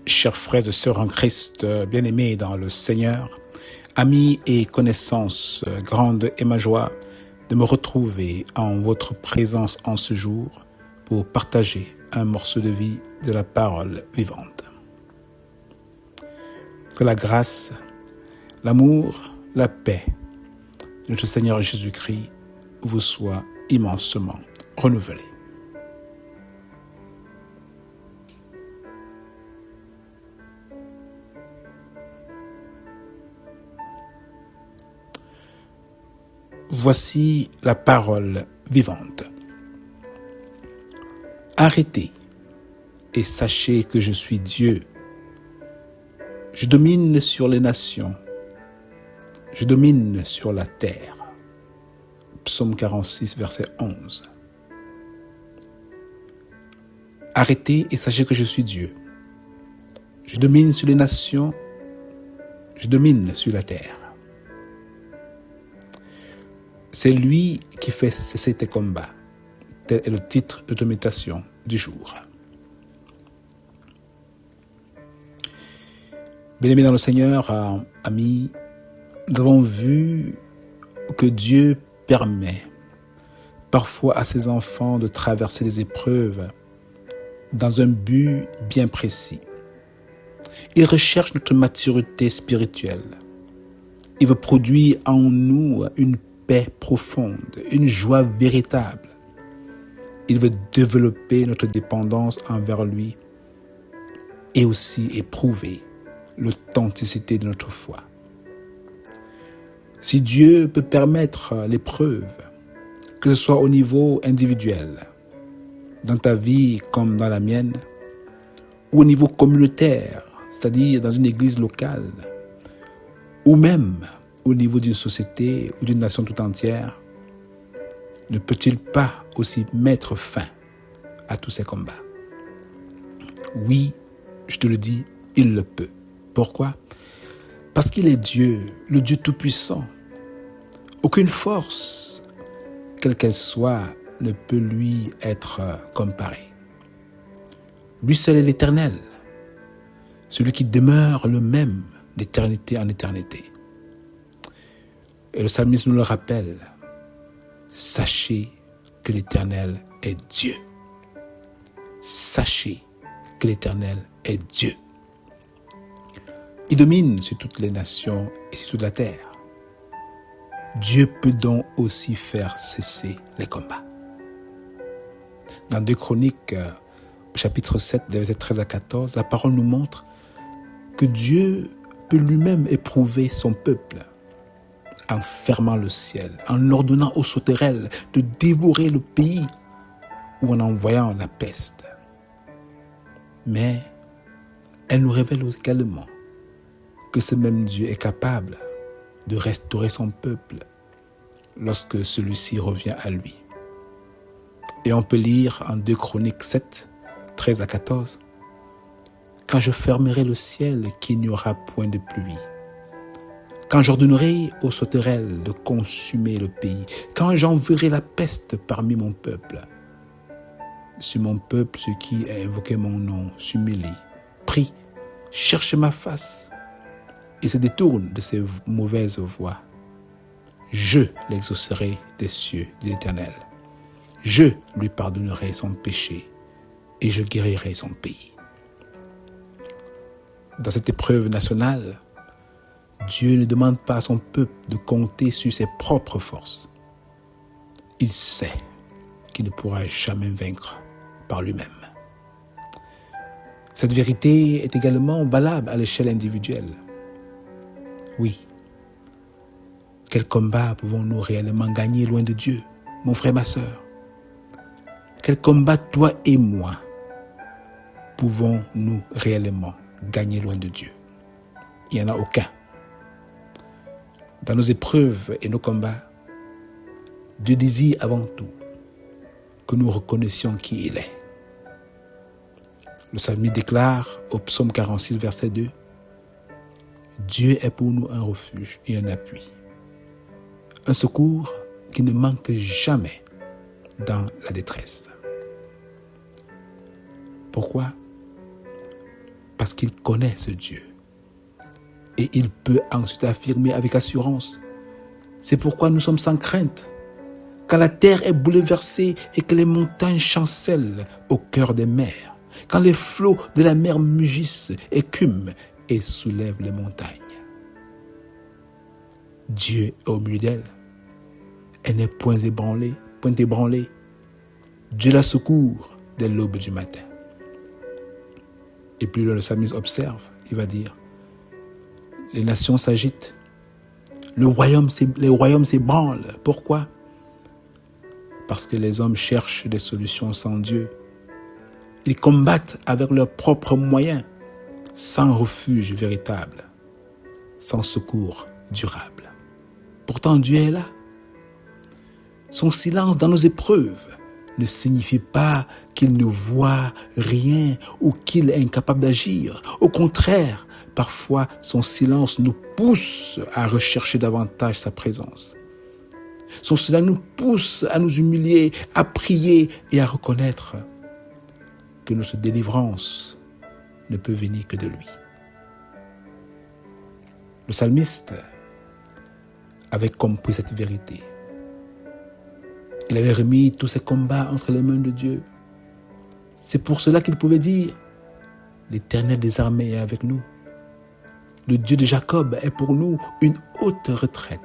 Chers frères et sœurs en Christ, bien-aimés dans le Seigneur, amis et connaissances, grande est ma joie de me retrouver en votre présence en ce jour pour partager un morceau de vie de la parole vivante. Que la grâce, l'amour, la paix de notre Seigneur Jésus-Christ vous soit immensement renouvelée. Voici la parole vivante. Arrêtez et sachez que je suis Dieu. Je domine sur les nations. Je domine sur la terre. Psaume 46, verset 11. Arrêtez et sachez que je suis Dieu. Je domine sur les nations. Je domine sur la terre. C'est lui qui fait cesser tes combats. Tel est le titre de méditation du jour. Bien-aimés dans le Seigneur, amis, nous avons vu que Dieu permet parfois à ses enfants de traverser des épreuves dans un but bien précis. Il recherche notre maturité spirituelle. Il veut produire en nous une paix profonde, une joie véritable. Il veut développer notre dépendance envers lui et aussi éprouver l'authenticité de notre foi. Si Dieu peut permettre l'épreuve, que ce soit au niveau individuel, dans ta vie comme dans la mienne, ou au niveau communautaire, c'est-à-dire dans une église locale, ou même au niveau d'une société ou d'une nation tout entière, ne peut-il pas aussi mettre fin à tous ces combats? Oui, je te le dis, il le peut. Pourquoi? Parce qu'il est Dieu, le Dieu Tout-Puissant. Aucune force, quelle qu'elle soit, ne peut lui être comparée. Lui seul est l'Éternel, celui qui demeure le même d'éternité en éternité. Et le psalmiste nous le rappelle, sachez que l'Éternel est Dieu. Sachez que l'Éternel est Dieu. Il domine sur toutes les nations et sur toute la terre. Dieu peut donc aussi faire cesser les combats. Dans 2 Chroniques, au chapitre 7, des versets 13 à 14, la parole nous montre que Dieu peut lui-même éprouver son peuple en fermant le ciel, en ordonnant aux sauterelles de dévorer le pays ou en envoyant la peste. Mais elle nous révèle également que ce même Dieu est capable de restaurer son peuple lorsque celui-ci revient à lui. Et on peut lire en 2 Chroniques 7, 13 à 14, « Quand je fermerai le ciel, qu'il n'y aura point de pluie. Quand j'ordonnerai aux sauterelles de consumer le pays, quand j'enverrai la peste parmi mon peuple, si mon peuple, ceux qui a invoqué mon nom, s'humilie, prie, cherche ma face et se détourne de ses mauvaises voies, je l'exaucerai des cieux, dit l'Éternel. Je lui pardonnerai son péché et je guérirai son pays. » Dans cette épreuve nationale, Dieu ne demande pas à son peuple de compter sur ses propres forces. Il sait qu'il ne pourra jamais vaincre par lui-même. Cette vérité est également valable à l'échelle individuelle. Oui. Quel combat pouvons-nous réellement gagner loin de Dieu, mon frère, ma sœur? Quel combat toi et moi pouvons-nous réellement gagner loin de Dieu? Il n'y en a aucun. Dans nos épreuves et nos combats, Dieu désire avant tout que nous reconnaissions qui il est. Le psalmiste déclare au psaume 46, verset 2, « Dieu est pour nous un refuge et un appui, un secours qui ne manque jamais dans la détresse. » Pourquoi? Parce qu'il connaît ce Dieu. Et il peut ensuite affirmer avec assurance. C'est pourquoi nous sommes sans crainte. Quand la terre est bouleversée et que les montagnes chancellent au cœur des mers, quand les flots de la mer mugissent, écument et soulèvent les montagnes. Dieu est au milieu d'elle. Elle n'est point ébranlée. Dieu la secourt dès l'aube du matin. Et plus le psalmiste observe, il va dire, les nations s'agitent, les royaumes s'ébranlent. Pourquoi? Parce que les hommes cherchent des solutions sans Dieu. Ils combattent avec leurs propres moyens, sans refuge véritable, sans secours durable. Pourtant, Dieu est là. Son silence dans nos épreuves ne signifie pas qu'il ne voit rien ou qu'il est incapable d'agir. Au contraire, parfois, son silence nous pousse à rechercher davantage sa présence. Son silence nous pousse à nous humilier, à prier et à reconnaître que notre délivrance ne peut venir que de lui. Le psalmiste avait compris cette vérité. Il avait remis tous ses combats entre les mains de Dieu. C'est pour cela qu'il pouvait dire « L'Éternel des armées est avec nous. Le Dieu de Jacob est pour nous une haute retraite. »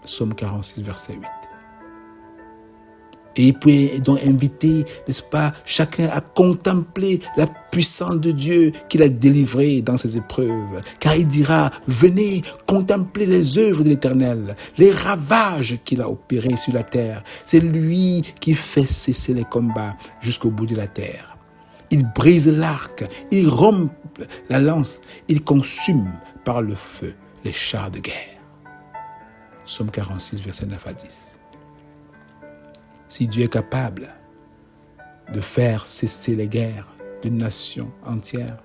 Psaume 46, verset 8. Et il pouvait donc inviter, n'est-ce pas, chacun à contempler la puissance de Dieu qu'il a délivré dans ses épreuves. Car il dira, venez contempler les œuvres de l'Éternel, les ravages qu'il a opérés sur la terre. C'est lui qui fait cesser les combats jusqu'au bout de la terre. Il brise l'arc, il rompt la lance, il consume par le feu les chars de guerre. Psaume 46, verset 9 à 10. Si Dieu est capable de faire cesser les guerres d'une nation entière,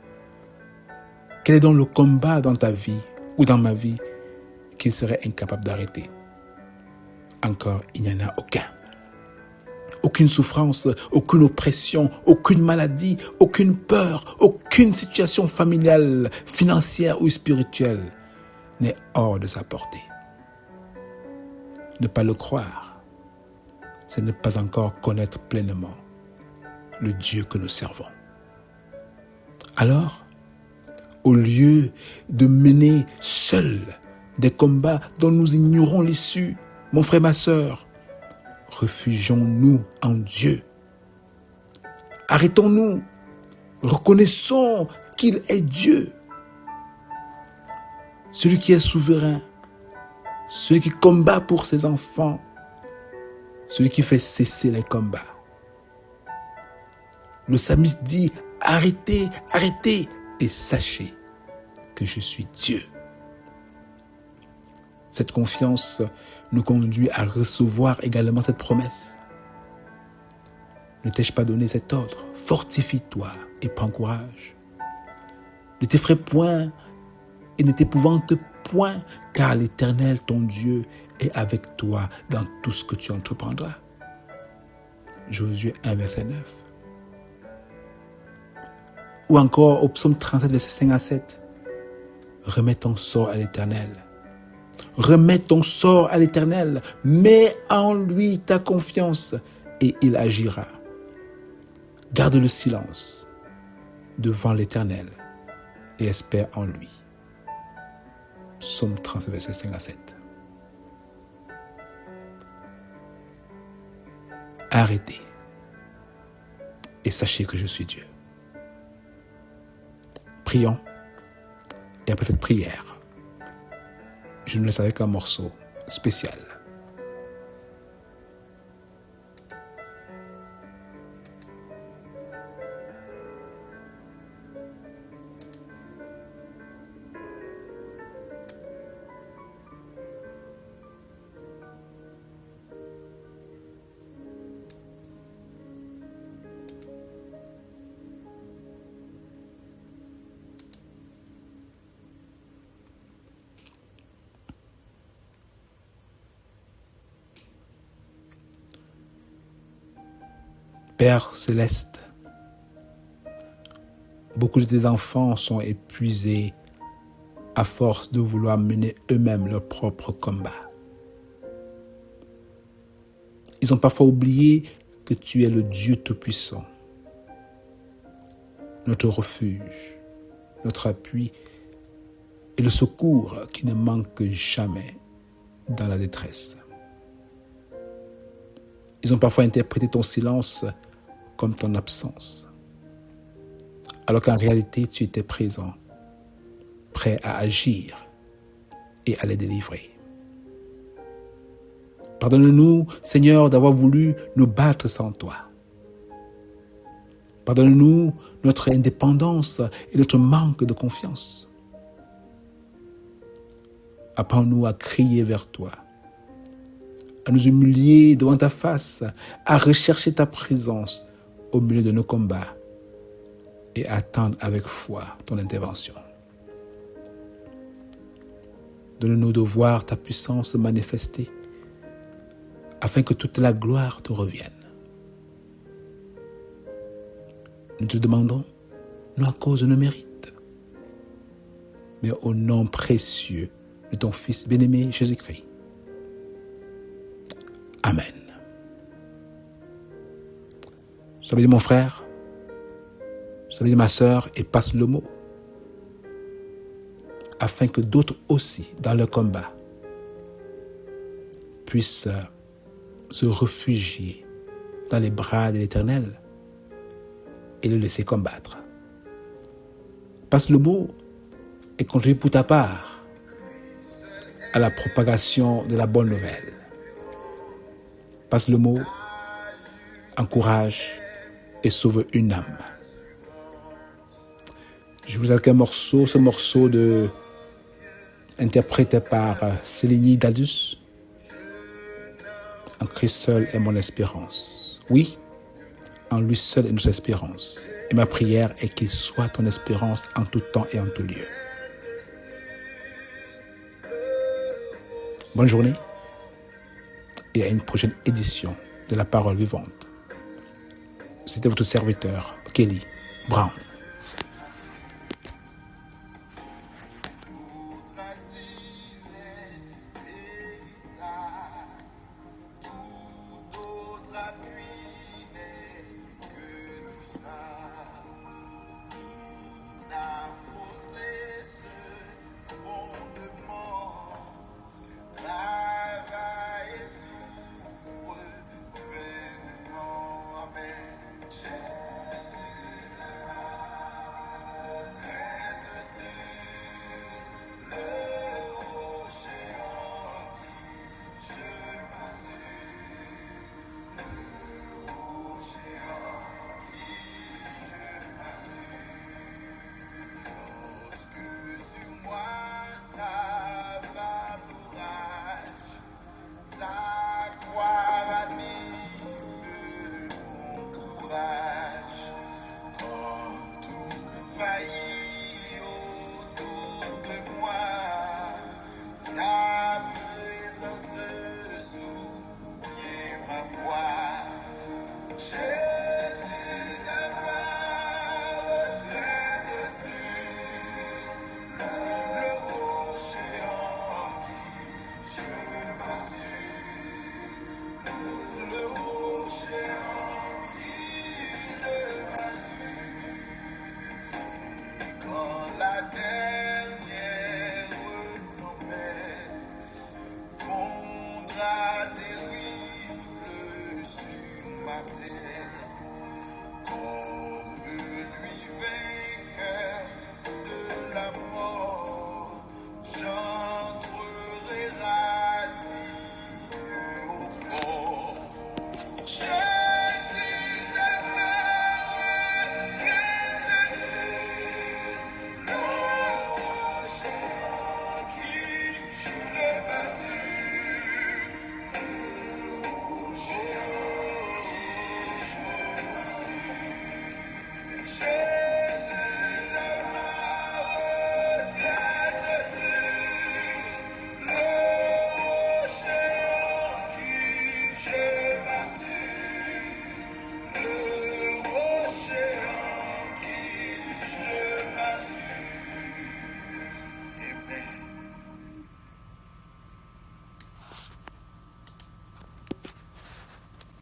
quel est donc le combat dans ta vie ou dans ma vie qu'il serait incapable d'arrêter? Encore, il n'y en a aucun. Aucune souffrance, aucune oppression, aucune maladie, aucune peur, aucune situation familiale, financière ou spirituelle n'est hors de sa portée. Ne pas le croire, c'est ne pas encore connaître pleinement le Dieu que nous servons. Alors, au lieu de mener seuls des combats dont nous ignorons l'issue, mon frère, ma sœur, réfugions-nous en Dieu. Arrêtons-nous, reconnaissons qu'il est Dieu, celui qui est souverain, celui qui combat pour ses enfants, celui qui fait cesser les combats. Le psalmiste dit, arrêtez, arrêtez et sachez que je suis Dieu. Cette confiance nous conduit à recevoir également cette promesse. Ne t'ai-je pas donné cet ordre? Fortifie-toi et prends courage. Ne t'effraie point et ne t'épouvante point, car l'Éternel, ton Dieu, est avec toi dans tout ce que tu entreprendras. Josué 1, verset 9. Ou encore au psaume 37, verset 5 à 7. Remets ton sort à l'Éternel. Remets ton sort à l'Éternel. Mets en lui ta confiance et il agira. Garde le silence devant l'Éternel et espère en lui. Psaume 37, verset 5 à 7. Arrêtez et sachez que je suis Dieu. Prions. Et après cette prière, je nous laisse avec un morceau spécial. Père céleste, beaucoup de tes enfants sont épuisés à force de vouloir mener eux-mêmes leur propre combat. Ils ont parfois oublié que tu es le Dieu Tout-Puissant, notre refuge, notre appui et le secours qui ne manque jamais dans la détresse. Ils ont parfois interprété ton silence comme ton absence, alors qu'en réalité tu étais présent, prêt à agir et à les délivrer. Pardonne-nous, Seigneur, d'avoir voulu nous battre sans toi. Pardonne-nous notre indépendance et notre manque de confiance. Apprends-nous à crier vers toi, à nous humilier devant ta face, à rechercher ta présence au milieu de nos combats et à attendre avec foi ton intervention. Donne-nous de voir ta puissance se manifester afin que toute la gloire te revienne. Nous te demandons, non à cause de nos mérites, mais au nom précieux de ton Fils bien-aimé Jésus-Christ. Amen. Sois béni mon frère, sois béni ma sœur et passe le mot, afin que d'autres aussi, dans leur combat, puissent se réfugier dans les bras de l'Éternel et le laisser combattre. Passe le mot et contribue pour ta part à la propagation de la bonne nouvelle. Passe le mot, encourage et sauve une âme. Je vous ai un morceau, ce morceau interprété par Céline Daldus. En Christ seul est mon espérance. Oui, en lui seul est notre espérance. Et ma prière est qu'il soit ton espérance en tout temps et en tout lieu. Bonne journée et à une prochaine édition de la Parole Vivante. C'était votre serviteur, Kelly Brown.